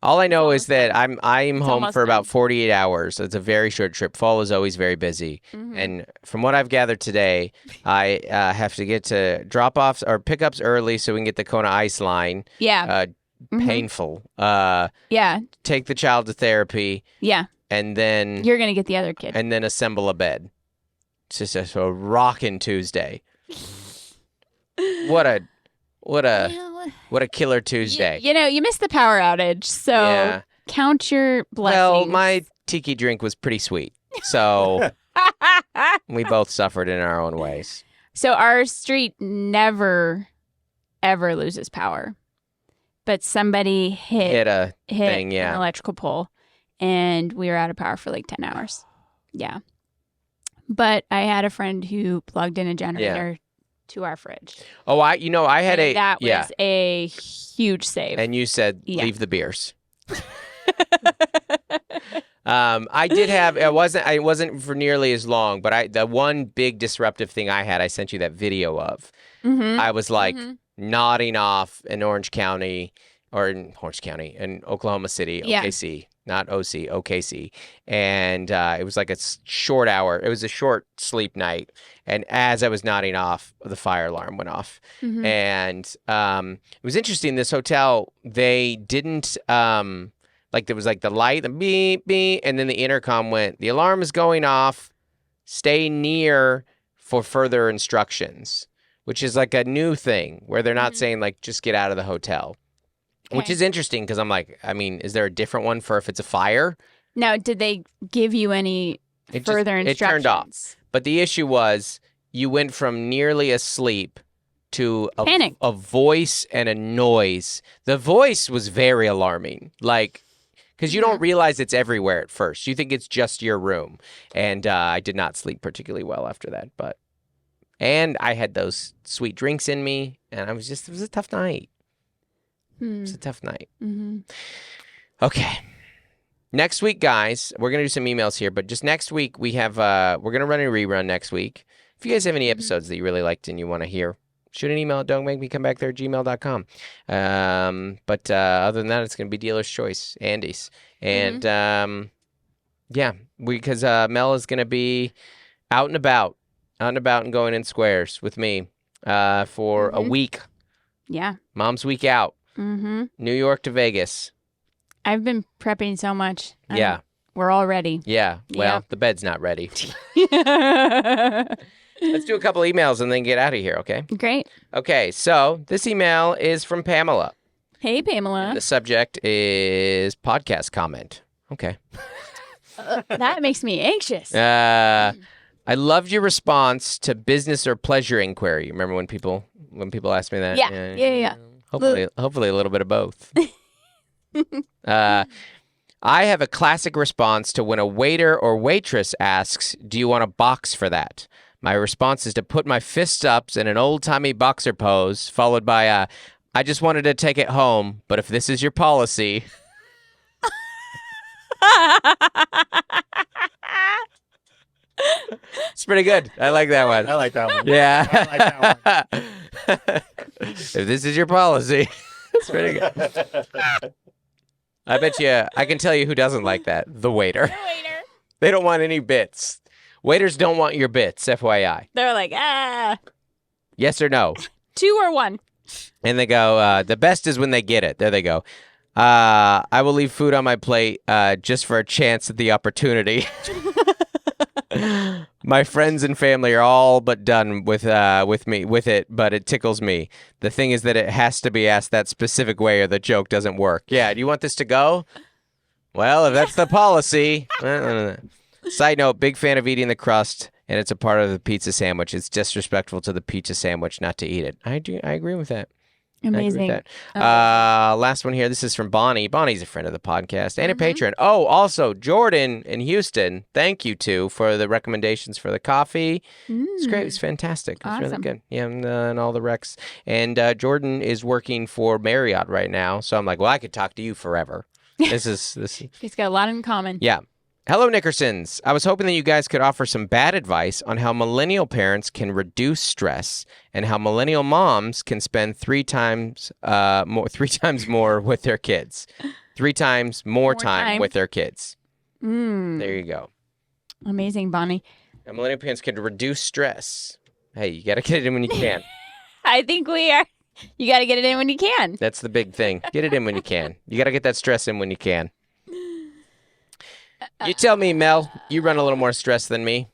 All I know is that I'm It's home almost for about done. 48 hours. It's a very short trip. Fall is always very busy. Mhm. And from what I've gathered today, I have to get to drop-offs or pickups early so we can get the Kona Ice line. Yeah. Mhm. Painful. Yeah. Take the child to therapy, Yeah. and then You're going to get the other kid. assemble a bed. It's just a rockin' Tuesday. What a killer Tuesday. You missed the power outage, so Yeah. count your blessings. Well, my tiki drink was pretty sweet. So we both suffered in our own ways. So our street never, ever loses power. But somebody hit Hit thing, yeah. an electrical pole, and we were out of power for like 10 hours. Yeah. But I had a friend who plugged in a generator to our fridge. Oh, I had And that was a huge save. And you said Yeah. leave the beers. I did have it wasn't for nearly as long, but the one big disruptive thing I had, I sent you that video of. Mhm. I was like Mhm. nodding off in Orange County in Oklahoma City, Yeah. OKC, not OC, OKC. And it was like a short hour. It was a short sleep night. And as I was nodding off, the fire alarm went off. Mhm. And it was interesting. This hotel, they didn't there was like the light, the beep, beep, and then the intercom went, the alarm is going off. Stay near for further instructions, which is like a new thing where they're not Mhm. saying like just get out of the hotel, which Okay. is interesting because I'm like, I mean, is there a different one for if it's a fire? Now, did they give you any It just- further it instructions? turned off. But the issue was you went from nearly asleep to Panic. a voice and a noise. The voice was very alarming, because you don't realize it's everywhere at first. You think it's just your room. And I did not sleep particularly well after that. And I had those sweet drinks in me, and it was a tough night. It was a tough night. Mm-hmm. Okay. Next week, guys, we're going to do some emails here, but just next week, we're going to run a rerun next week. If you guys have any episodes that you really liked and you want to hear, shoot an email at dontmakemecomebackthere@gmail.com. But other than that, it's going to be dealer's choice, Andy's. And because Mel is going to be out and about and going in squares with me for a week. Yeah. Mom's week out. Mm-hmm. New York to Vegas. I've been prepping so much. Yeah. We're all ready. Yeah. Well, Yeah. the bed's not ready. Let's do a couple emails and then get out of here, okay? Great. Okay, so this email is from Pamela. Hey, Pamela. The subject is podcast comment. Okay. That makes me anxious. I loved your response to business or pleasure inquiry. Remember when people asked me that? Yeah. Hopefully a little bit of both. I have a classic response to when a waiter or waitress asks, "Do you want a box for that?" My response is to put my fists up in an old-timey boxer pose, followed by a, "I just wanted to take it home, but if this is your policy." It's pretty good. I like that one. I like that one. Yeah. I like that If this is your policy, it's pretty good. I bet you, I can tell you who doesn't like that. The waiter. The waiter. They don't want any bits. Waiters don't want your bits, FYI. They're like, Yes or no? 2 or 1. And they go, the best is when they get it. There they go. I will leave food on my plate just for a chance at the opportunity. My friends and family are all but done with it, but it tickles me. The thing is that it has to be asked that specific way or the joke doesn't work. Yeah, do you want this to go? Well, if that's the policy. Side note, big fan of eating the crust, and it's a part of the pizza sandwich. It's disrespectful to the pizza sandwich not to eat it. I agree with that. Amazing. Last one here. This is from Bonnie. Bonnie's a friend of the podcast and a patron. Oh, also Jordan in Houston. Thank you for the recommendations for the coffee. It's great. It's fantastic. It's really Awesome. good. Yeah, and all the recs. And Jordan is working for Marriott right now, so I'm like, well, I could talk to you forever. This is. He's got a lot in common. Yeah. Hello, Nickersons. I was hoping that you guys could offer some bad advice on how millennial parents can reduce stress and how millennial moms can spend 3 times more with their kids. 3 times more time with their kids. There you go. Amazing, Bonnie. Now, millennial parents can reduce stress. Hey, you got to get it in when you can. I think we are. You got to get it in when you can. That's the big thing. Get it in when you can. You got to get that stress in when you can. You tell me, Mel, you run a little more stress than me.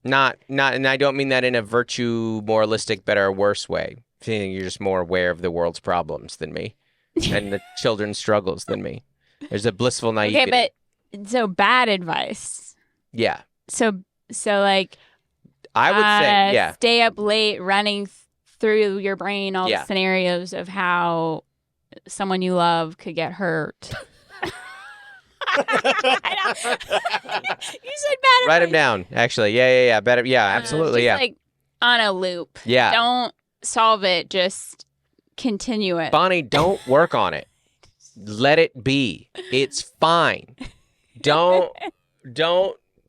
Not, and I don't mean that in a virtue, moralistic, better or worse way. I think you're just more aware of the world's problems than me and the children's struggles than me. There's a blissful naivety. Okay, but so bad advice. Yeah. So like I would say, yeah. Stay up late running through your brain all Yeah. the scenarios of how someone you love could get hurt. You said bad. Write them down, actually. Yeah. Better. Yeah, absolutely. Just Yeah. like on a loop. Yeah. Don't solve it. Just continue it. Bonnie, don't work on it. Let it be. It's fine. Don't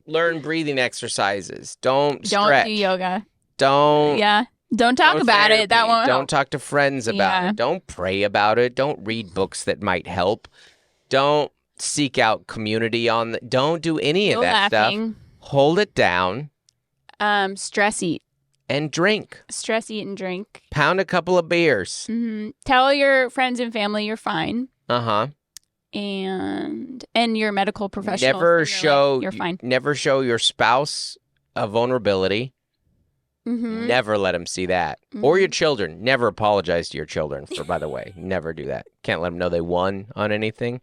learn breathing exercises. Don't stretch. do yoga. Don't Don't talk go about therapy. it. That won't Don't help. talk to friends about Yeah. it. Don't pray about it. Don't read books that might help. Don't seek out community on the, don't do any of No that laughing. stuff. Hold it down Stress eat. and drink. Stress eat and drink. Pound a couple of beers. Tell your friends and family you're fine. Uh-huh. And your medical professional. You're fine. Never show your spouse a vulnerability. Never let them see that. Or your children. Never apologize to your children for, by the way. Never do that. Can't let them know they won on anything.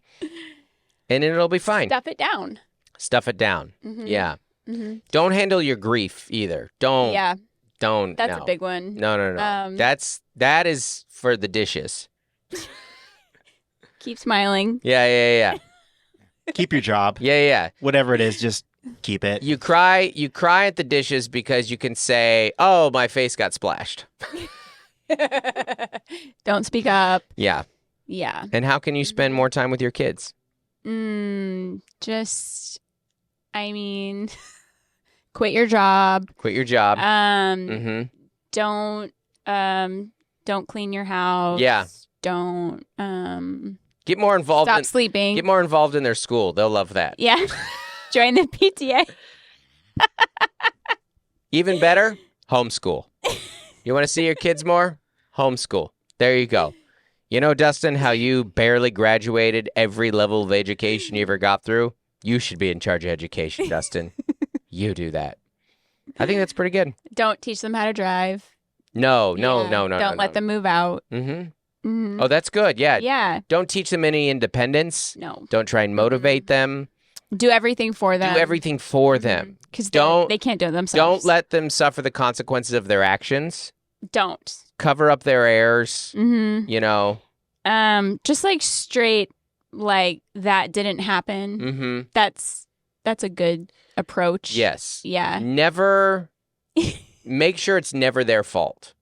And then it'll be fine. Stuff it down. Stuff it down. Yeah. Don't handle your grief either. Don't. Yeah. Don't. That's no. a big one. No. That is for the dishes. Keep smiling. Yeah. Keep your job. Yeah. Whatever it is, just keep it. You cry at the dishes because you can say, "Oh, my face got splashed." Don't speak up. Yeah. Yeah. And how can you spend more time with your kids? Quit your job. Quit your job. Don't clean your house. Yeah. Don't Get more involved. stop sleeping. Get more involved in their school. They'll love that. Yeah. Join the PTA. Even better, homeschool. You want to see your kids more? Homeschool. There you go. You know, Dustin, how you barely graduated every level of education you ever got through? You should be in charge of education, Dustin. You do that. I think that's pretty good. Don't teach them how to drive. No. Don't let them move out. Oh, that's good. Yeah. Yeah. Don't teach them any independence. No. Don't try and motivate them. Do everything for them. Do everything for them. Because Don't- they can't do it themselves. Don't let them suffer the consequences of their actions. Don't. Cover up their errors. You know. Just like straight, like that didn't happen. That's a good approach. Yes. Yeah. Never. Make sure it's never their fault.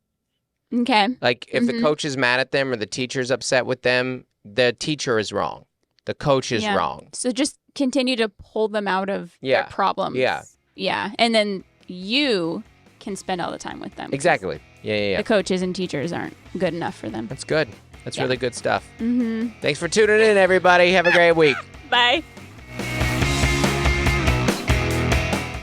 Okay. Like if the coach is mad at them or the teacher's upset with them, the teacher is wrong. The coach is wrong. So just continue to pull them out of their problems. Yeah. Yeah. And then you can spend all the time with them. Exactly. Yeah. The coaches and teachers aren't good enough for them. That's good. That's really good stuff. Thanks for tuning in, everybody. Have a great week. Bye.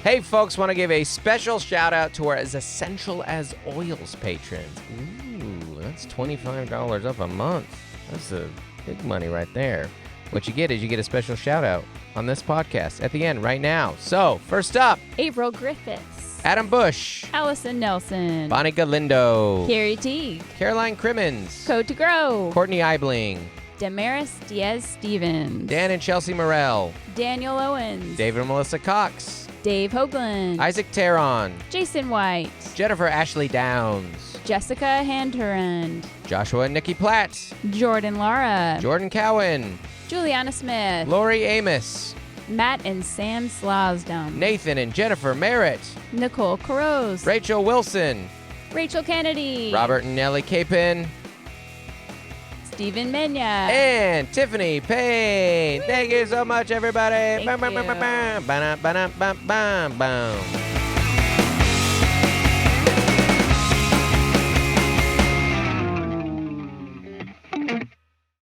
Hey, folks, want to give a special shout out to our As Essential as Oils patrons. Ooh, that's $25 up a month. That's a big money right there. What you get is you get a special shout out on this podcast at the end right now. So, first up, April Griffiths. Adam Bush, Allison Nelson. Bonnie Galindo, Carrie Teague. Caroline Crimmins, Code to Grow. Courtney Eibling, Damaris Diaz-Stevens. Dan and Chelsea Morell. Daniel Owens. David and Melissa Cox. Dave Hoagland. Isaac Teron. Jason White. Jennifer Ashley Downs. Jessica Hanturand. Joshua and Nikki Platt. Jordan Lara. Jordan Cowan. Juliana Smith. Lori Amos. Matt and Sam Slosdom. Nathan and Jennifer Merritt. Nicole Caroz. Rachel Wilson. Rachel Kennedy. Robert and Nellie Capin. Stephen Menya. And Tiffany Payne. Thank you so much, everybody. Thank you. Bam, bam, bam, bam, bam, bam, bam, bam, bam.